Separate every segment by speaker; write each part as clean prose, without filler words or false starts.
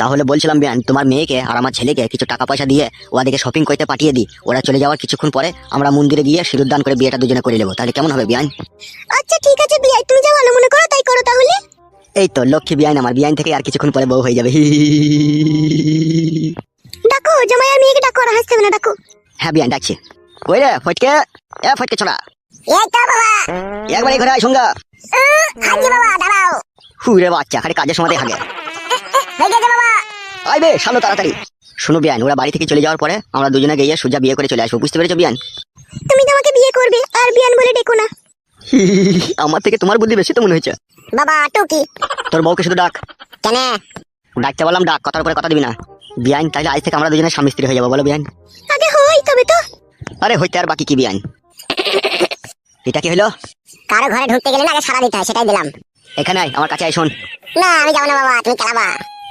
Speaker 1: তাহলে বলছিলাম বিয়ান, তোমার মেয়েকে আর আমার ছেলেকে কিছু টাকা পয়সা দিয়ে ওদেরকে শপিং করতে পাঠিয়ে দিই। ওরা চলে যাওয়ার কিছুক্ষণ পরে আমরা মন্দিরে গিয়ে সিঁদুর দান করে বিয়েটা দুজনে করে নেবো। তাহলে কেমন হবে বিয়ান?
Speaker 2: আচ্ছা ঠিক আছে বিয়াই, তুমি যা ভালো মনে করো তাই করো তাহলে।
Speaker 1: এই তো লক্ষ্মী বিয়ান, আমার বিয়ান থেকে আর কিছুক্ষণ পরে বউ হয়ে যাবে।
Speaker 2: ডাকো জামাই আর মেয়েকে ডাকো, আর হাসতে হবে না, ডাকো।
Speaker 1: হ্যাঁ বিয়ান ডাকছি। কই রে ফটকে, এ ফটকে ছোড়া,
Speaker 2: এই তো বাবা।
Speaker 1: একবার এই ঘরে আয় সঙ্গা।
Speaker 2: হাজি বাবা দাঁড়াও।
Speaker 1: হুরে বাচ্চা, খালি কাজের সময় হাগে।
Speaker 2: হয়ে গেছে বাবা।
Speaker 1: আইবে শালো তাড়াতাড়ি। শুনো বিয়ান, ওরা বাড়ি থেকে চলে যাওয়ার পরে আমরা দুজনে গিয়ে সোজা বিয়ে করে চলে আসবো, বুঝতে পেরেছো বিয়ান?
Speaker 2: তুমি তো আমাকে বিয়ে করবে, আর বিয়ান বলে ডেকো না।
Speaker 1: আমার থেকে তোমার বুদ্ধি বেশি তো মনে হয়েছে।
Speaker 2: বাবা টুকি।
Speaker 1: তোর বউকে শুধু ডাক।
Speaker 2: কেন?
Speaker 1: ডাকতে বললাম ডাক, কথার উপরে কথা দিবি না বিয়ান। তাহলে আজ থেকে আমরা দুজনে স্বামী স্ত্রী হয়ে যাবো, বলো বিয়ান?
Speaker 2: আগে হই তবে তো।
Speaker 1: আরে হইতে আর বাকি কি বিয়ান? এটা কি হলো?
Speaker 2: কারো ঘরে ঢুকতে গেলে না আগে সারা দিতে হয়, সেটাই দিলাম।
Speaker 1: এখানে আয়, আমার কাছে আয়, শোন।
Speaker 2: না আমি যাবো না বাবা, তুমি খেলাবা।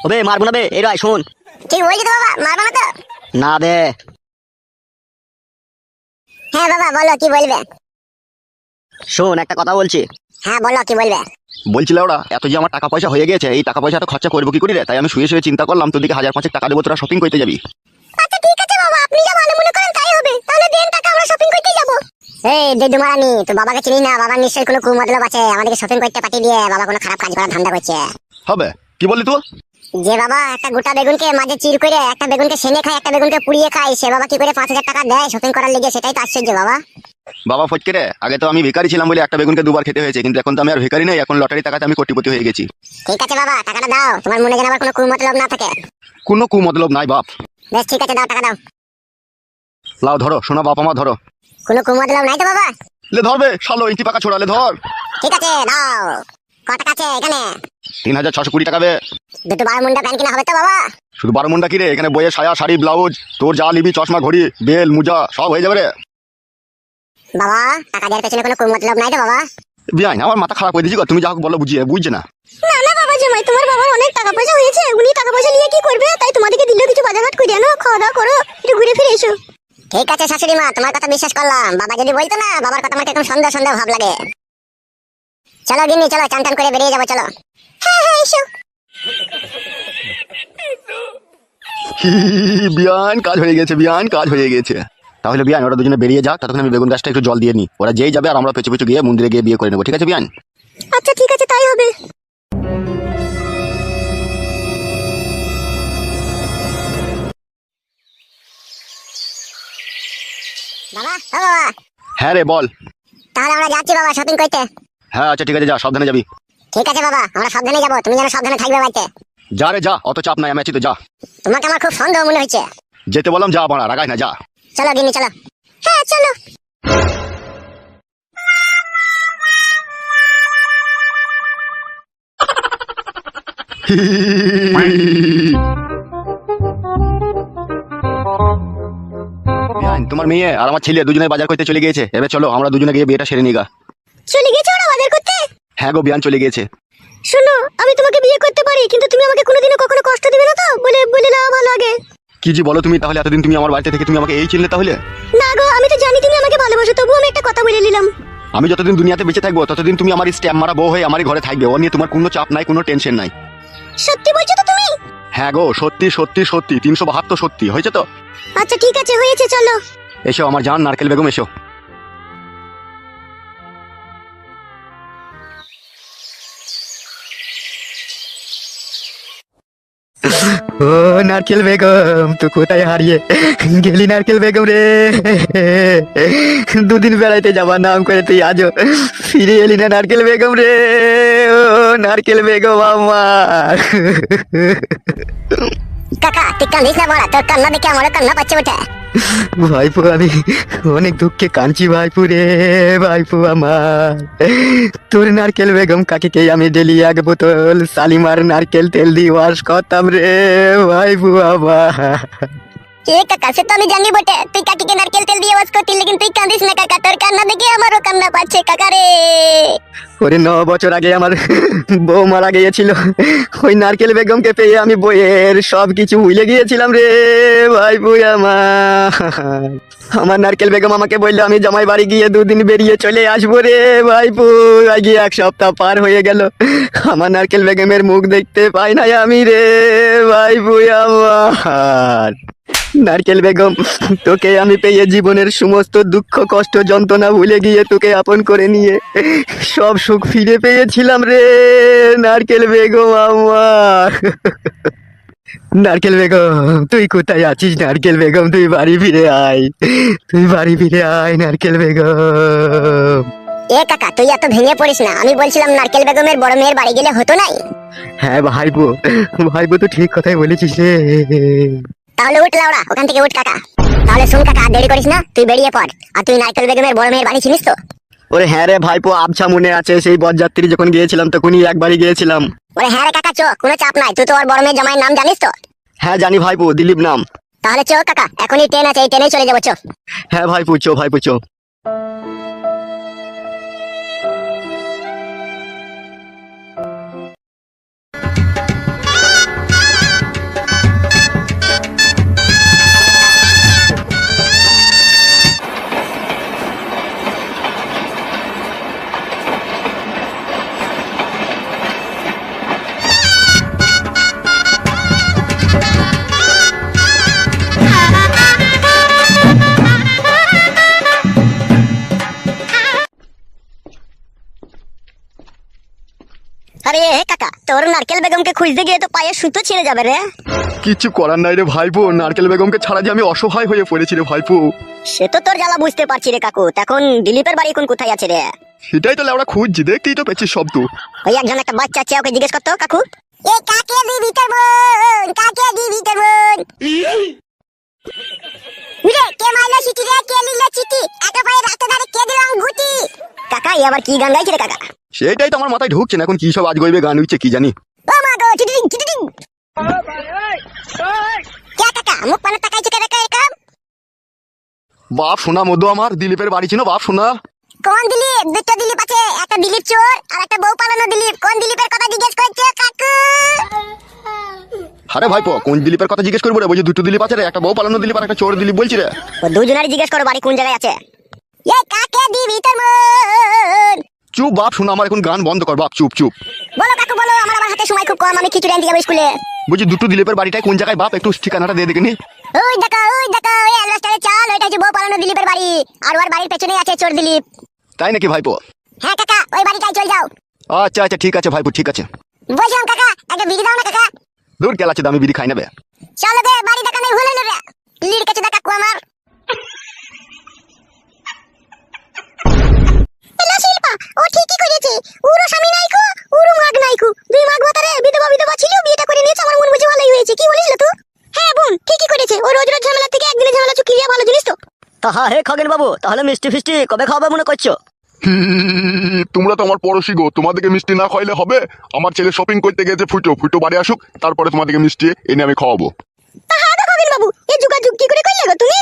Speaker 1: ওবে মারবো না বে, এরা আয় শোন।
Speaker 2: ঠিক বলছি তো বাবা, মারবা না তো?
Speaker 1: না বে।
Speaker 2: হ্যাঁ বাবা বলো কি বলবে।
Speaker 1: শোন একটা কথা বলছি।
Speaker 2: হ্যাঁ বলো কি বলবে।
Speaker 3: বলছিল ওরা এত যে আমার টাকা পয়সা হয়ে গেছে, এই টাকা পয়সা তো খরচা করবো কি করে রে? তাই আমি শুয়ে শুয়ে চিন্তা করলাম তোদিকে 1000-5 টাকা দেবো, তোরা শপিং করতে যাবি।
Speaker 2: আচ্ছা ঠিক আছে বাবা, আপনি যা ভালো মনে করেন তাই হবে। তাহলে দেন টাকা, আমরা শপিং করতে যাব। এই দেদু মারানি, তো বাবাকে চিনি না? বাবার নিশ্চয়ই কোনো কুমতলব আছে, আমাদেরকে শপিং করতে পাঠিয়ে দিয়ে বাবা কোনো খারাপ কাজ করার ধান্দা করছে।
Speaker 3: হবে কি বললি তুই?
Speaker 2: যে বাবা একটা গোটা বেগুনকে মাঝে চির করে একটা বেগুনকে সেনে খায়, একটা বেগুনকে পুড়িয়ে খায়, সে বাবা কি করে 5000 টাকা দেয় শপিং করার লেগে? সেটাই তো আশ্চর্য বাবা।
Speaker 3: বাবা ফটকে রে, আগে তো আমি ভিখারি ছিলাম বলে একটা বেগুনকে দুবার খেতে হয়েছে, কিন্তু এখন তো আমি আর ভিখারি নেই, এখন লটারি টাকাতে আমি কোটিপতি হয়ে গেছি।
Speaker 2: ঠিক আছে বাবা, টাকাটা দাও, তোমার মনে যেন আবার কোনো কুমতলব না থাকে।
Speaker 3: কোনো কুমতলব নাই বাপ।
Speaker 2: বেশ ঠিক আছে, দাও টাকা দাও।
Speaker 3: লাও ধরো, শোনা বাপ আমার ধরো।
Speaker 2: কোনো কুমতলব নাই তো বাবা?
Speaker 3: লে ধরবে শালো, ইঞ্চি পাকা ছোড়ালে ধর।
Speaker 2: ঠিক আছে দাও। কত টাকা আছে এখানে?
Speaker 3: 3620 টাকা বে।
Speaker 2: দুটো 12 মুন্ডা প্যান্ট কিনা হবে তো বাবা?
Speaker 3: শুধু 12 মুন্ডা কি রে, এখানে বইয়ে সায়া শাড়ি ব্লাউজ তোর যা নিবি, চশমা ঘড়ি বেল মোজা সব হয়ে যাবে রে।
Speaker 2: বাবা টাকা দেওয়ার পেছনে কোনো কুমতলব নাই তো বাবা?
Speaker 3: বিয়াই আমার মাথা খারাপ করে দিয়েছি গো, তুমি যা হোক বলো, বুঝছে না।
Speaker 2: না না বাবা জামাই, তোমার বাবার অনেক টাকা পয়সা হয়েছে, উনি টাকা পয়সা নিয়ে কি করবে? তাই তোমাদেরকে দিল কিছু বাজারঘাট করে আনো, খাওয়া দাওয়া করো, একটু ঘুরে ফিরে এসো। ঠিক আছে শাশুড়ি মা, তোমার কথা বিশ্বাস করলাম। বাবা যদি বলতো না, বাবার কথা আমার একদম সন্দেহ সন্দেহ ভাব লাগে। চলো গিন্নি চলো, চান টান করে বেরিয়ে যাবো, চলো। হ্যাঁ হ্যাঁ এসো।
Speaker 3: বিয়ান কাজ হয়ে গেছে, বিয়ান কাজ হয়ে গেছে। তাহলে বিয়ান ওরা দুজনে বেরিয়ে যাক, ততক্ষণ আমি বেগুন গাছটা একটু জল দিয়ে নিই। ওরা যেই যাবে আর আমরা পেছু পেছু গিয়ে মন্দিরে গিয়ে বিয়ে করে নেবো, ঠিক আছে বিয়ান?
Speaker 2: আচ্ছা ঠিক আছে তাই হবে। বাবা ও বাবা।
Speaker 3: হ্যাঁ রে বল।
Speaker 2: তাহলে আমরা যাচ্ছি বাবা শপিং করতে।
Speaker 3: হ্যাঁ আচ্ছা ঠিক আছে, যা সাবধানে যাবি।
Speaker 2: ঠিক আছে বাবা, আমরা সাবধানে যাবো, তুমি যেন সাবধানে থাকবে বাড়িতে।
Speaker 3: যা রে যা, অত চাপ নাই, আমি আছি তো, যা।
Speaker 2: তোমাকে আমার খুব সন্দেহ মনে হচ্ছে।
Speaker 3: যেতে বললাম যা, বাড়া রাগাই না, যা।
Speaker 2: চলো গিন্নি চলো। হ্যাঁ চলো।
Speaker 3: বিয়ান, তোমার মেয়ে আর আমার ছেলে দুজনে বাজার করতে চলে গিয়েছে, এবার চলো আমরা দুজনে গিয়ে বিয়েটা সেরে নিগা।
Speaker 2: চলে গেছে ওরা বাজার করতে?
Speaker 3: হ্যাঁ গো বিয়ান চলে গিয়েছে।
Speaker 2: শোনো, আমি তোমাকে বিয়ে করতে পারি, কিন্তু তুমি আমাকে কোনোদিনও কখনো কষ্ট দিবে না তো? বলে বলে নাও ভালো আগে।
Speaker 3: কি জি বলো তুমি? তাহলে এতদিন তুমি আমার বাড়িতে থেকে তুমি আমাকে এই চিনলে তাহলে?
Speaker 2: না গো, আমি তো জানি তুমি আমাকে ভালোবাসো, তবু আমি একটা কথা বলে নিলাম।
Speaker 3: আমি যতদিন দুনিয়াতে বেঁচে থাকবো ততদিন তুমি আমার স্ট্যাম্প মারা বউ হয়ে আমারই ঘরে থাকবে, ও নিয়ে তোমার কোনো চাপ নাই, কোনো টেনশন নাই।
Speaker 2: সত্যি বলছো তো তুমি?
Speaker 3: হ্যাঁ গো সত্যি সত্যি সত্যি, 372 সত্যি হয়েছে তো।
Speaker 2: আচ্ছা ঠিক আছে, হয়েছে, চলো।
Speaker 3: এসো আমার জান নারকেল বেগম, এসো।
Speaker 4: ও নারকেল বেগম, তুই কোথায় হারিয়ে গেলি নারকেল বেগম রে? দুদিন বেড়াইতে যাবার নাম করে তুই আজও ফিরে এলি না নারকেল বেগম রে। ও নারকেল বেগম আমার।
Speaker 2: কাকা তুই কান্দিস না বড়া, তোর কান্না দেখে আমার কান্না পাচ্ছে ওঠে।
Speaker 4: ভাইপো আমি অনেক দুঃখে কাঁদছি ভাইপো রে। ভাইপো আমার, তোর নারকেল বেগম কাকিকে আমি ডেলি 1 বোতল শালিমার নারকেল তেল দিয়ে ওয়াশ করতাম রে ভাইপো আমার।
Speaker 2: এ কাকা সে তো আমি জানি বটে, তুই কাকিকে নারকেল তেল দিয়ে ওয়াশ করতি, লেকিন তুই কাঁদিস না কাকা, তোর কান্না দেখে আমারও কান্না পাচ্ছে কাকা রে।
Speaker 4: ওরে 9 বছর আগে আমার বউ মারা গিয়েছিল, ওই নারকেল বেগমকে পেয়ে আমি বইয়ের সব কিছু ভুলে গিয়েছিলাম রে ভাইপো আমার নারকেল বেগম আমাকে বললো আমি জামাই বাড়ি গিয়ে 2 দিন বেরিয়ে চলে আসবো রে ভাইপো। আগে 1 সপ্তাহ পার হয়ে গেল, আমার নারকেল বেগমের মুখ দেখতে পাই নাই আমি রে ভাইপো আমার। নারকেল বেগম, তোকে আমি পেয়ে জীবনের সমস্ত দুঃখ কষ্ট যন্ত্রণা ভুলে গিয়ে তোকে আপন করে নিয়ে সব সুখ ফিরে পেয়েছিলাম রে নারকেল বেগম আমার। নারকেল বেগম তুই কোথায় আছিস? নারকেল বেগম তুই বাড়ি ফিরে আয়, তুই বাড়ি ফিরে আয় নারকেল বেগম।
Speaker 2: এ কাকা তুই এত ভেঙে পড়িস না, আমি বলছিলাম নারকেল বেগমের বড় মেয়ের বাড়ি গেলে হতো নাই?
Speaker 4: হ্যাঁ ভাইপো, ভাইপো তো ঠিক কথাই বলেছিস রে।
Speaker 2: তাহলে উঠ লাউড়া, ওখান থেকে উঠ কাকা। তাহলে শুন কাকা, আর দেরি করিস না, তুই বেরিয়ে পড়। আর তুই নারকেল বেগমের বড় মেয়ের বাড়ি চিনিস তো?
Speaker 4: ওরে হ্যাঁ রে ভাইপো, আবছা মনে আছে, সেই বরযাত্রী যখন গিয়েছিলাম তখনই একবারই গিয়েছিলাম।
Speaker 2: ওরে হ্যাঁ রে কাকা, চো, কোনো চাপ নাই। তুই তো ওর বড় মেয়ের জামাইয়ের নাম জানিস তো?
Speaker 4: হ্যাঁ জানি ভাইপো, দিলীপ নাম।
Speaker 2: তাহলে চো কাকা, এখনই ট্রেন আছে, এই ট্রেনেই চলে যাবো, চো।
Speaker 4: হ্যাঁ ভাইপো চো, ভাইপো চো।
Speaker 2: আরে কাকা, তোর নারকেল বেগমকে খুঁজতে গিয়ে তো পায়ে সুতো ছিঁড়ে যাবে রে।
Speaker 3: কিছু করার নাই রে ভাইপো, নারকেল বেগমকে ছাড়া যে আমি অসহায় হয়ে পড়েছি রে ভাইপো।
Speaker 2: সে তো তোর জ্বালা বুঝতে পারছি রে কাকু। এখন দিলীপের বাড়ি এখন কোথায় আছে রে?
Speaker 3: সেটাই তো লেওড়া খুঁজছি, দেখতেই তো পেয়েছিস সব তো।
Speaker 2: ওই একজন একটা বাচ্চা আছে, ওকে জিজ্ঞেস করতো কাকু। এ কাকে দিবি তোর বোন, কাকে দিবি তোর বোন? রে কে মাইলো সিটি রে, কে লিলো চিঠি, এত পায়ে রাতে ধারে কে দিলাম গুটি। কাকা এই আবার কি গান গাইছে রে কাকা?
Speaker 3: সেটাই তো আমার মাথায় ঢুকছে না, এখন কি সব আজ গইবে গান হচ্ছে কি জানি।
Speaker 2: ও মা গো, চিটিং চিটিং। কে কাকা মুখ পানে তাকাইছে কে রে কাকা?
Speaker 3: বাপ শোনা মধু আমার, দিলীপের বাড়ি ছিল বাপ শোনা।
Speaker 2: কোন দিলীপ? দুটো দিলীপ আছে, একটা দিলীপ চোর আর একটা বউ পালানো দিলীপ। কোন দিলীপের কথা জিজ্ঞেস করছে কাকু?
Speaker 3: আরে ভাইপো, কোন দিলীপের কথা জিজ্ঞেস করবো রে? বলছি 2টো দিলীপ আছে রে, একটা বউ পালানো দিলীপ আর একটা চোর দিলীপ বলছি রে।
Speaker 2: ও দুজনেরই জিজ্ঞেস করো বাড়ি কোন জায়গায় আছে। এই কাকে দিবি তোর বোন?
Speaker 3: চুপ বাপ শোনা আমার, এখন গান বন্ধ কর বাপ, চুপ চুপ।
Speaker 2: বলো কাকু বলো, আমার আবার হাতে সময় খুব কম, আমি খিচুড়ি আনতে যাবো স্কুলে।
Speaker 3: বলছি 2টো দিলীপের বাড়িটাই কোন জায়গায় বাপ, একটু ঠিকানাটা দিয়ে দেখে নি।
Speaker 2: ওই দেখো ওই অ্যালবাস্টারে চাল, ওইটা হচ্ছে বউ পালানো দিলীপের বাড়ি, আর ওর বাড়ির পেছনেই আছে চোর দিলীপ।
Speaker 3: তাই নাকি ভাইপো?
Speaker 2: হ্যাঁ কাকা, ওই বাড়িটাই চল যাও।
Speaker 3: আচ্ছা আচ্ছা ঠিক আছে ভাইপো, ঠিক আছে।
Speaker 2: বলছিলাম কাকা, একটা বিড়ি দাও না কাকা।
Speaker 3: দূর গেল আছে, দামি বিড়ি খাই নেবে।
Speaker 2: চলো গে, বাড়ি দেখা নেই ভুলে নেবে। লির কাছে দেখা কাকু আমার। এলা শিল্পা, ও ঠিকই করেছে। উরো স্বামী নাইকো, উরো মাগ নাইকো, দুই মাগ ভাতারে বিধবা বিধবা ছিল, বিয়েটা করে নিয়েছে, আমার মন বুঝে ভালোই হয়েছে। কি বলিস তুই? হ্যাঁ বোন, ঠিকই করেছে। ও রোজ রোজ ঝামেলা থেকে একদিনে ঝামেলা চুকিয়ে ভালো জিনিস তো।
Speaker 1: তা হ্যাঁ হে খগেন বাবু, তাহলে মিষ্টি ফিষ্টি কবে খাওয়াবে মনে করছো?
Speaker 5: তোমরা তো আমার পড়োশি গো, তোমাদেরকে মিষ্টি না খাইলে হবে? আমার ছেলে শপিং করতে গেছে, ফুটো ফুটো বাড়ি আসুক, তারপরে তোমাদেরকে মিষ্টি এনে আমি খাওয়াবো।
Speaker 2: হ্যাঁ তো খগেন বাবু, এই যোগাযোগ কি করে করলে গো তুমি?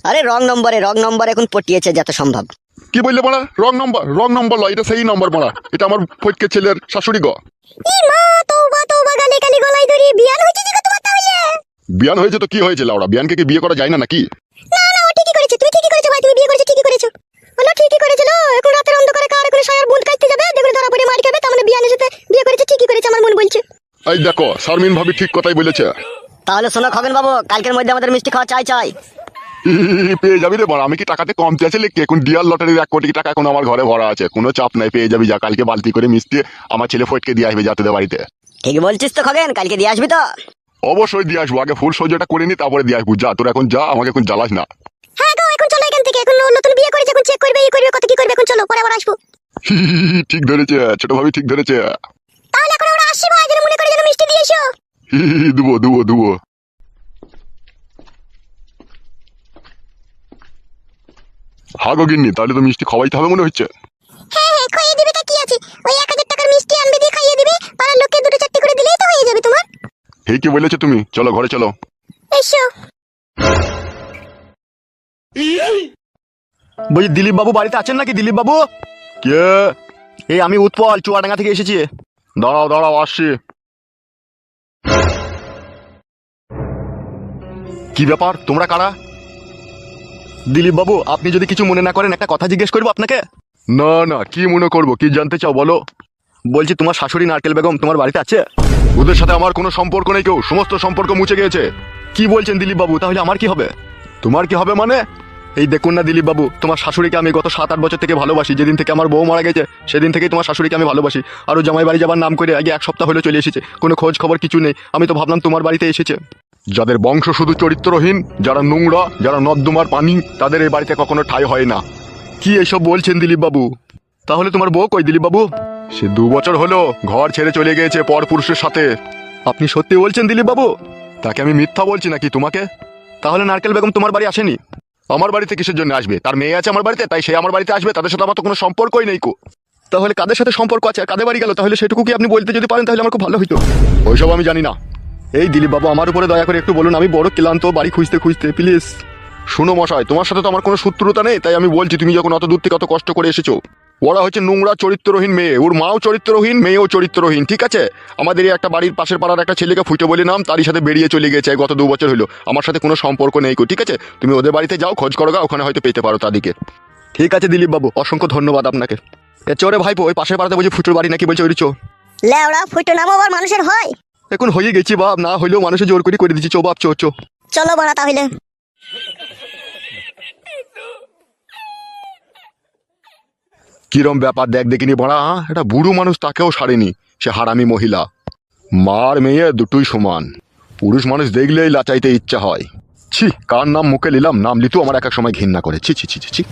Speaker 1: আরে রং নম্বর এখন পটিয়েছে যত সম্ভব।
Speaker 5: কি বললে মারা? রং নম্বর লয়, এটা সেই নম্বর মারা, এটা আমার ফটকে ছেলের শাশুড়ি গো।
Speaker 2: ই মা, তওবা গালে গালি গলায় ধরি বিয়ান হয়েছে যে তোমার তাহলে?
Speaker 5: বিয়ান হয়েছে তো কি হয়েছে লাউড়া, বিয়ানকে কি বিয়ে করা যায় না নাকি?
Speaker 2: না না, ও ঠিকই করেছে, তুই ঠিকই করেছো ভাই, তুমি বিয়ে করেছো ঠিকই করেছো। বলো ঠিকই করেছিল। এখন রাতের অন্ধকারে কার করে সায়ার বুঁদ কাটতে যাবে, দেখুন ধরা পড়ে মার খাবে, তার মানে বিয়ানের সাথে বিয়ে করেছে ঠিকই করেছে, আমার মন বলছে।
Speaker 5: এই দেখো শারমিন ভাবি ঠিক কথাই বলেছে।
Speaker 1: তাহলে শোনো খগেন বাবু, কালকের মধ্যে আমাদের মিষ্টি খাওয়া চাই।
Speaker 5: পেয়ে যাবি রে মারা, আমি কি টাকাতে কমতে আছে লিখে? এখন ডিয়ার লটারির 1 কোটি টাকা এখন আমার ঘরে ভরা আছে, কোনো চাপ নাই, পেয়ে যাবি। যা কালকে বালতি করে মিষ্টি আমার ছেলে ফটকে দিয়ে আসবে যা তোদের বাড়িতে।
Speaker 1: ঠিক বলছিস তো খগেন, কালকে দিয়ে আসবি তো?
Speaker 5: অবশ্যই দিয়ে আসবো, আগে ফুল সহ্যটা করে নি তারপরে দিয়ে আসবো। যা তোর এখন যা, আমাকে এখন জ্বালাস না।
Speaker 2: হ্যাঁ গো, এখন চলো এখান থেকে, এখন ও নতুন বিয়ে করেছে, এখন চেক করবে, এই করবে, কত কি করবে, এখন চলো, পরে আবার আসবো।
Speaker 5: ঠিক ধরেছে, ছোট ভাবি ঠিক ধরেছে।
Speaker 2: তাহলে এখন আমরা আসছি ভাই, যেন মনে করে যেন মিষ্টি দিয়ে এসো।
Speaker 5: দুবো। হ্যাঁ গো গিন্নি, তাহলে তো মিষ্টি খাওয়াইতে হবে মনে হচ্ছে।
Speaker 2: হ্যাঁ খাইয়ে দিবে, তা কি আছে, ওই 1000 টাকার মিষ্টি আনবে দিয়ে খাইয়ে দিবে, পাড়ার লোককে 2-4টি করে দিলেই তো হয়ে যাবে তোমার।
Speaker 5: হে কি বলেছো তুমি? চলো ঘরে চলো।
Speaker 2: এসো।
Speaker 3: বলছি দিলীপ বাবু বাড়িতে আছেন নাকি? দিলীপ বাবু,
Speaker 5: কে?
Speaker 3: এই আমি উৎপল চুয়াডাঙ্গা থেকে এসেছি।
Speaker 5: দাঁড়াও দাঁড়াও, আসছি। কি ব্যাপার, তোমরা কারা?
Speaker 3: দিলীপ বাবু, আপনি যদি কিছু মনে না করেন একটা কথা জিজ্ঞেস করবো আপনাকে।
Speaker 5: না না, কি মনে করবো, কি জানতে চাও বলো।
Speaker 3: বলছি তোমার শাশুড়ি নারকেল বেগম তোমার বাড়িতে আছে?
Speaker 5: ওদের সাথে আমার কোনো সম্পর্ক নেই, কেউ সমস্ত সম্পর্ক মুছে গিয়েছে।
Speaker 3: কি বলছেন দিলীপ বাবু? তাহলে আমার কি হবে?
Speaker 5: তোমার কি হবে মানে?
Speaker 3: এই দেখুন না দিলীপ বাবু, তোমার শাশুড়িকে আমি গত 7-8 বছর থেকে ভালোবাসি। যেদিন থেকে আমার বউ মারা গেছে সেদিন থেকেই তোমার শাশুড়িকে আমি ভালোবাসি। আর ও জামাই বাড়ি যাবার নাম করে আগে 1 সপ্তাহ হলো চলে এসেছে, কোনো খোঁজ খবর কিছু নেই। আমি তো ভাবলাম তোমার বাড়িতে এসেছে।
Speaker 5: যাদের বংশ শুধু চরিত্রহীন, যারা নোংরা, যারা নর্দমার পানি, তাদের এই বাড়িতে কখনো ঠাঁই হয় না।
Speaker 3: কি এসব বলছেন দিলীপ বাবু? তাহলে তোমার বউ কই দিলীপ বাবু?
Speaker 5: সে 2 বছর হলো ঘর ছেড়ে চলে গিয়েছে পর পুরুষের সাথে।
Speaker 3: আপনি সত্যি বলছেন দিলীপ বাবু?
Speaker 5: তাকে আমি মিথ্যা বলছি নাকি তোমাকে?
Speaker 3: তাহলে নারকেল বেগম তোমার বাড়ি আসেনি?
Speaker 5: আমার বাড়িতে কিসের জন্য আসবে? তার মেয়ে আছে আমার বাড়িতে, তাই সে আমার বাড়িতে আসবে। তাদের সাথে আমার তো কোনো সম্পর্কই নেই কো।
Speaker 3: তাহলে কাদের সাথে সম্পর্ক আছে আর কাদের বাড়ি গেল? তাহলে সেটুকু কি আপনি বলতে যদি পারেন তাহলে আমার খুব ভালো হইতো।
Speaker 5: ওইসব আমি জানি না।
Speaker 3: এই দিলীপ বাবু, আমার উপরে দয়া করে একটু বলুন, আমি বড় ক্লান্ত বাড়ি খুঁজতে খুঁজতে, প্লিজ।
Speaker 5: শুনো মশাই, তোমার সাথে তো আমার কোনো শত্রুতা নেই, তাই আমি বলছি তুমি যখন অত দূর থেকে অত কষ্ট করে এসেছো। ওরা হচ্ছে নোংরা চরিত্রহীন মেয়ে, ওর মাও চরিত্রহীন, মেয়েও চরিত্রহীন, ঠিক আছে? আমাদের এই একটা বাড়ির পাশের পাড়ার একটা ছেলেকে ফুটে বলে নাম, তারই সাথে বেরিয়ে চলে গেছে গত 2 বছর হলো। আমার সাথে কোনো সম্পর্ক নেই কো, ঠিক আছে? তুমি ওদের বাড়িতে যাও, খোঁজ করো গা, ওখানে হয়তো পেতে পারো তাদেরকে।
Speaker 3: ঠিক আছে দিলীপ বাবু, অসংখ্য ধন্যবাদ আপনাকে। এ চোরে ভাইপো, ওই পাশের পাড়াতে বলছি ফুটুর বাড়ি নাকি বলছে, ওই চো।
Speaker 2: লেওড়া ফুটো নাম আবার মানুষের হয়?
Speaker 3: এখন হয়ে গেছি বাপ, না হইলেও মানুষের জোর করে দিচ্ছি। চো বাপ, চো চো।
Speaker 2: চলো বাড়া তাহলে।
Speaker 5: কিরম ব্যাপার দেখ দেখিনি বড়া, এটা বুড়ো মানুষ, তাকেও সারেনি, সে হারামি মহিলা। মার মেয়ে দুটোই সমান, পুরুষ মানুষ দেখলেই লাচাইতে ইচ্ছা হয়। ছি, কার নাম মুখে নিলাম, নাম লিতু আমার এক এক সময় ঘৃণা করে। ছি ছি ছি ছি ছি।